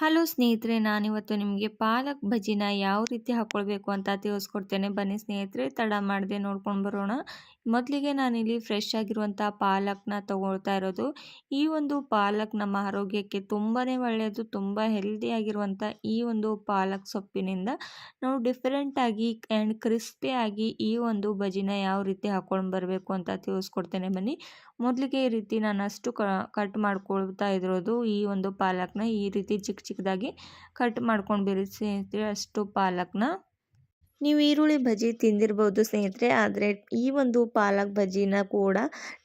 Hello ಸ್ನೇಹಿತರೆ, ನಾನಿವತ್ತು ನಿಮಗೆ ಪಾಲಕ್ ಬಜ್ಜಿನ ಯಾವ ರೀತಿ ಹಾಕ್ಕೊಳ್ಬೇಕು ಅಂತ ತಿಳಿಸ್ಕೊಡ್ತೇನೆ. ಬನ್ನಿ ಸ್ನೇಹಿತರೆ, ತಡ ಮಾಡದೆ ನೋಡ್ಕೊಂಡು ಬರೋಣ. ಮೊದಲಿಗೆ ನಾನಿಲ್ಲಿ ಫ್ರೆಶ್ ಆಗಿರುವಂಥ ಪಾಲಕ್ನ ತಗೊಳ್ತಾ ಇರೋದು. ಈ ಒಂದು ಪಾಲಕ್ ನಮ್ಮ ಆರೋಗ್ಯಕ್ಕೆ ತುಂಬಾ ಒಳ್ಳೆಯದು, ತುಂಬ ಹೆಲ್ದಿಯಾಗಿರುವಂಥ ಈ ಒಂದು ಪಾಲಕ್ ಸೊಪ್ಪಿನಿಂದ ನಾವು ಡಿಫ್ರೆಂಟಾಗಿ ಆ್ಯಂಡ್ ಕ್ರಿಸ್ಪಿಯಾಗಿ ಈ ಒಂದು ಬಜ್ಜಿನ ಯಾವ ರೀತಿ ಹಾಕ್ಕೊಂಡು ಬರಬೇಕು ಅಂತ ತಿಳಿಸ್ಕೊಡ್ತೇನೆ. ಬನ್ನಿ, ಮೊದಲಿಗೆ ಈ ರೀತಿ ನಾನು ಅಷ್ಟು ಕಟ್ ಮಾಡ್ಕೊಳ್ತಾ ಇರೋದು. ಈ ಒಂದು ಪಾಲಕ್ನ ಈ ರೀತಿ ಚಿಕ್ಕ ಚಿಕ್ಕದಾಗಿ ಕಟ್ ಮಾಡ್ಕೊಂಡು ಬಿಡಿ ಸ್ನೇಹಿತರೆ. ಅಷ್ಟು ಪಾಲಕ್ನ ನೀವು ಈರುಳ್ಳಿ ಬಜ್ಜಿ ತಿಂದಿರ್ಬೋದು ಸ್ನೇಹಿತರೆ, ಆದರೆ ಈ ಒಂದು ಪಾಲಕ್ ಬಜ್ಜಿನ ಕೂಡ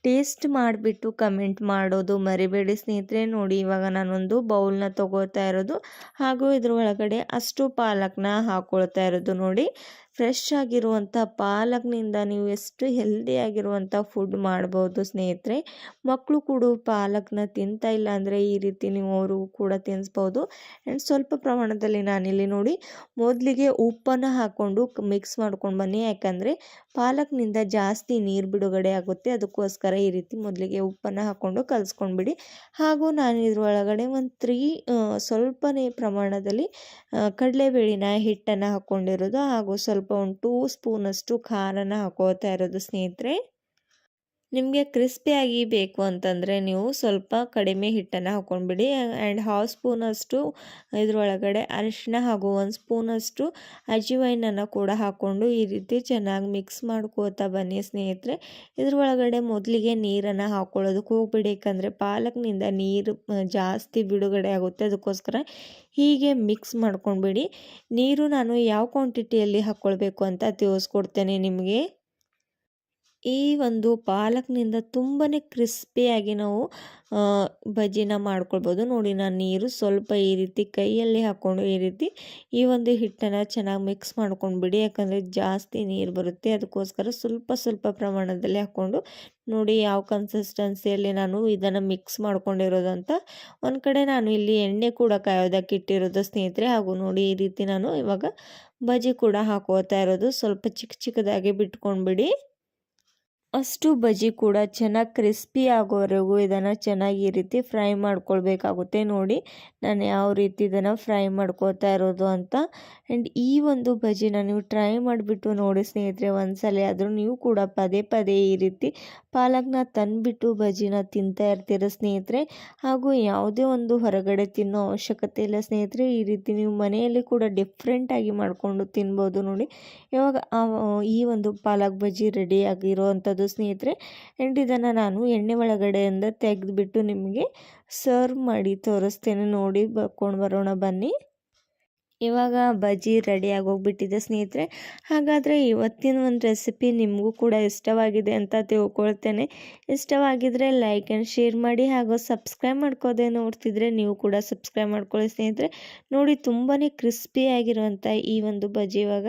ಟೇಸ್ಟ್ ಮಾಡಿಬಿಟ್ಟು ಕಮೆಂಟ್ ಮಾಡೋದು ಮರಿಬೇಡಿ ಸ್ನೇಹಿತರೆ. ನೋಡಿ, ಇವಾಗ ನಾನೊಂದು ಬೌಲ್ನ ತಗೋತಾ ಇರೋದು ಹಾಗೂ ಇದ್ರ ಒಳಗಡೆ ಅಷ್ಟು ಪಾಲಕ್ನ ಹಾಕ್ಕೊಳ್ತಾ ಇರೋದು. ನೋಡಿ, ಫ್ರೆಶ್ ಆಗಿರುವಂಥ ಪಾಲಕ್ನಿಂದ ನೀವು ಎಷ್ಟು ಹೆಲ್ದಿಯಾಗಿರುವಂಥ ಫುಡ್ ಮಾಡ್ಬೋದು ಸ್ನೇಹಿತರೆ. ಮಕ್ಕಳು ಕೂಡ ಪಾಲಕ್ನ ತಿಂತಾ ಇಲ್ಲ ಅಂದರೆ ಈ ರೀತಿ ನೀವು ಅವರು ಕೂಡ ತಿನ್ನಿಸ್ಬೋದು. ಆ್ಯಂಡ್ ಸ್ವಲ್ಪ ಪ್ರಮಾಣದಲ್ಲಿ ನಾನಿಲ್ಲಿ ನೋಡಿ ಮೊದಲಿಗೆ ಉಪ್ಪನ್ನು ಹಾಕ್ಕೊಂಡು ಮಿಕ್ಸ್ ಮಾಡ್ಕೊಂಡು ಬನ್ನಿ, ಯಾಕಂದರೆ ಪಾಲಕ್ನಿಂದ ಜಾಸ್ತಿ ನೀರು ಬಿಡುಗಡೆ ಆಗುತ್ತೆ. ಅದಕ್ಕೋಸ್ಕರ ಈ ರೀತಿ ಮೊದಲಿಗೆ ಉಪ್ಪನ್ನು ಹಾಕ್ಕೊಂಡು ಕಲಿಸ್ಕೊಂಡ್ಬಿಡಿ. ಹಾಗೂ ನಾನು ಇದ್ರೊಳಗಡೆ ಒಂದು ಸ್ವಲ್ಪನೇ ಪ್ರಮಾಣದಲ್ಲಿ ಕಡಲೆಬೇಳಿನ ಹಿಟ್ಟನ್ನು ಹಾಕ್ಕೊಂಡಿರೋದು ಹಾಗೂ ಸ್ವಲ್ಪ ಒಂದು 2 ಸ್ಪೂನಷ್ಟು ಖಾರನ ಹಾಕೋತಾ ಇರೋದು ಸ್ನೇಹಿತರೆ. ನಿಮಗೆ ಕ್ರಿಸ್ಪಿಯಾಗಿ ಬೇಕು ಅಂತಂದರೆ ನೀವು ಸ್ವಲ್ಪ ಕಡಿಮೆ ಹಿಟ್ಟನ್ನು ಹಾಕ್ಕೊಂಡ್ಬಿಡಿ. ಆ್ಯಂಡ್ 1/2 ಸ್ಪೂನಷ್ಟು ಇದರೊಳಗಡೆ ಅರಿಶಿನ ಹಾಗೂ 1 ಸ್ಪೂನಷ್ಟು ಅಜಿವೈನನ್ನು ಕೂಡ ಹಾಕ್ಕೊಂಡು ಈ ರೀತಿ ಚೆನ್ನಾಗಿ ಮಿಕ್ಸ್ ಮಾಡ್ಕೋತಾ ಬನ್ನಿ ಸ್ನೇಹಿತರೆ. ಇದ್ರೊಳಗಡೆ ಮೊದಲಿಗೆ ನೀರನ್ನು ಹಾಕ್ಕೊಳ್ಳೋದಕ್ಕೆ ಹೋಗ್ಬಿಡಿ, ಯಾಕಂದರೆ ಪಾಲಕ್ನಿಂದ ನೀರು ಜಾಸ್ತಿ ಬಿಡುಗಡೆ ಆಗುತ್ತೆ. ಅದಕ್ಕೋಸ್ಕರ ಹೀಗೆ ಮಿಕ್ಸ್ ಮಾಡ್ಕೊಂಡ್ಬಿಡಿ. ನೀರು ನಾನು ಯಾವ ಕ್ವಾಂಟಿಟಿಯಲ್ಲಿ ಹಾಕ್ಕೊಳ್ಬೇಕು ಅಂತ ತಿಳಿಸ್ಕೊಡ್ತೇನೆ ನಿಮಗೆ. ಈ ಒಂದು ಪಾಲಕ್ನಿಂದ ತುಂಬಾ ಕ್ರಿಸ್ಪಿಯಾಗಿ ನಾವು ಬಜ್ಜಿನ ಮಾಡ್ಕೊಳ್ಬೋದು. ನೋಡಿ, ನಾನು ನೀರು ಸ್ವಲ್ಪ ಈ ರೀತಿ ಕೈಯಲ್ಲಿ ಹಾಕ್ಕೊಂಡು ಈ ರೀತಿ ಈ ಒಂದು ಹಿಟ್ಟನ್ನು ಚೆನ್ನಾಗಿ ಮಿಕ್ಸ್ ಮಾಡ್ಕೊಂಡ್ಬಿಡಿ, ಯಾಕಂದರೆ ಜಾಸ್ತಿ ನೀರು ಬರುತ್ತೆ. ಅದಕ್ಕೋಸ್ಕರ ಸ್ವಲ್ಪ ಸ್ವಲ್ಪ ಪ್ರಮಾಣದಲ್ಲಿ ಹಾಕ್ಕೊಂಡು ನೋಡಿ ಯಾವ ಕನ್ಸಿಸ್ಟೆನ್ಸಿಯಲ್ಲಿ ನಾನು ಇದನ್ನು ಮಿಕ್ಸ್ ಮಾಡ್ಕೊಂಡಿರೋದಂತ. ಒಂದು ಕಡೆ ನಾನು ಇಲ್ಲಿ ಎಣ್ಣೆ ಕೂಡ ಕಾಯೋದಕ್ಕೆ ಇಟ್ಟಿರೋದು ಸ್ನೇಹಿತರೆ. ಹಾಗೂ ನೋಡಿ, ಈ ರೀತಿ ನಾನು ಇವಾಗ ಬಜ್ಜಿ ಕೂಡ ಹಾಕೋತಾ ಇರೋದು. ಸ್ವಲ್ಪ ಚಿಕ್ಕ ಚಿಕ್ಕದಾಗಿ ಬಿಟ್ಕೊಂಡ್ಬಿಡಿ. ಅಷ್ಟು ಬಜ್ಜಿ ಕೂಡ ಚೆನ್ನಾಗಿ ಕ್ರಿಸ್ಪಿ ಆಗೋವರೆಗೂ ಇದನ್ನು ಚೆನ್ನಾಗಿ ಈ ರೀತಿ ಫ್ರೈ ಮಾಡ್ಕೊಳ್ಬೇಕಾಗುತ್ತೆ. ನೋಡಿ, ನಾನು ಯಾವ ರೀತಿ ಇದನ್ನು ಫ್ರೈ ಮಾಡ್ಕೋತಾ ಇರೋದು ಅಂತ. ಆ್ಯಂಡ್ ಈ ಒಂದು ಬಜ್ಜಿನ ನೀವು ಟ್ರೈ ಮಾಡಿಬಿಟ್ಟು ನೋಡಿ ಸ್ನೇಹಿತರೆ, ಒಂದ್ಸಲ ಆದರೂ ನೀವು ಕೂಡ ಪದೇ ಪದೇ ಈ ರೀತಿ ಪಾಲಕ್ನ ತಂದುಬಿಟ್ಟು ಬಜ್ಜಿನ ತಿಂತಾ ಇರ್ತೀರ ಸ್ನೇಹಿತರೆ. ಹಾಗೂ ಯಾವುದೇ ಒಂದು ಹೊರಗಡೆ ತಿನ್ನೋ ಅವಶ್ಯಕತೆ ಇಲ್ಲ ಸ್ನೇಹಿತರೆ. ಈ ರೀತಿ ನೀವು ಮನೆಯಲ್ಲಿ ಕೂಡ ಡಿಫ್ರೆಂಟಾಗಿ ಮಾಡಿಕೊಂಡು ತಿನ್ಬೋದು. ನೋಡಿ, ಇವಾಗ ಈ ಒಂದು ಪಾಲಕ್ ಬಜ್ಜಿ ರೆಡಿ ಆಗಿರೋವಂಥದ್ದು ಸ್ನೇಹಿತರೆ. ಆ್ಯಂಡ್ ಇದನ್ನು ನಾನು ಎಣ್ಣೆ ಒಳಗಡೆಯಿಂದ ತೆಗೆದುಬಿಟ್ಟು ನಿಮಗೆ ಸರ್ವ್ ಮಾಡಿ ತೋರಿಸ್ತೇನೆ. ನೋಡಿ, ಬರ್ಕೊಂಡು ಬರೋಣ ಬನ್ನಿ. ಇವಾಗ ಬಜ್ಜಿ ರೆಡಿ ಆಗೋಗ್ಬಿಟ್ಟಿದೆ ಸ್ನೇಹಿತರೆ. ಹಾಗಾದರೆ ಇವತ್ತಿನ ಒಂದು ರೆಸಿಪಿ ನಿಮಗೂ ಕೂಡ ಇಷ್ಟವಾಗಿದೆ ಅಂತ ತಿಳ್ಕೊಳ್ತೇನೆ. ಇಷ್ಟವಾಗಿದ್ದರೆ ಲೈಕ್ ಆ್ಯಂಡ್ ಶೇರ್ ಮಾಡಿ, ಹಾಗೂ ಸಬ್ಸ್ಕ್ರೈಬ್ ಮಾಡ್ಕೋದೆ ನೋಡ್ತಿದ್ರೆ ನೀವು ಕೂಡ ಸಬ್ಸ್ಕ್ರೈಬ್ ಮಾಡ್ಕೊಳ್ಳಿ ಸ್ನೇಹಿತರೆ. ನೋಡಿ, ತುಂಬಾ ಕ್ರಿಸ್ಪಿಯಾಗಿರುವಂಥ ಈ ಒಂದು ಬಜ್ಜಿ ಇವಾಗ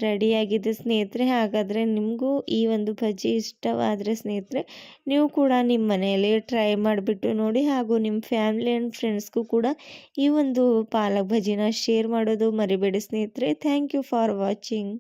ರೆಡಿಯಾಗಿದೆ ಸ್ನೇಹಿತರೆ. ಹಾಗಾದರೆ ನಿಮಗೂ ಈ ಒಂದು ಬಜ್ಜಿ ಇಷ್ಟವಾದರೆ ಸ್ನೇಹಿತರೆ, ನೀವು ಕೂಡ ನಿಮ್ಮ ಮನೆಯಲ್ಲಿ ಟ್ರೈ ಮಾಡಿಬಿಟ್ಟು ನೋಡಿ, ಹಾಗೂ ನಿಮ್ಮ ಫ್ಯಾಮಿಲಿ ಆ್ಯಂಡ್ ಫ್ರೆಂಡ್ಸ್ಗೂ ಕೂಡ ಈ ಒಂದು ಪಾಲಕ್ ಬಜ್ಜಿನ ಶೇರ್ ಮಾಡೋದು ಮರಿಬೇಡಿ ಸ್ನೇಹಿತರೆ. Thank you for watching.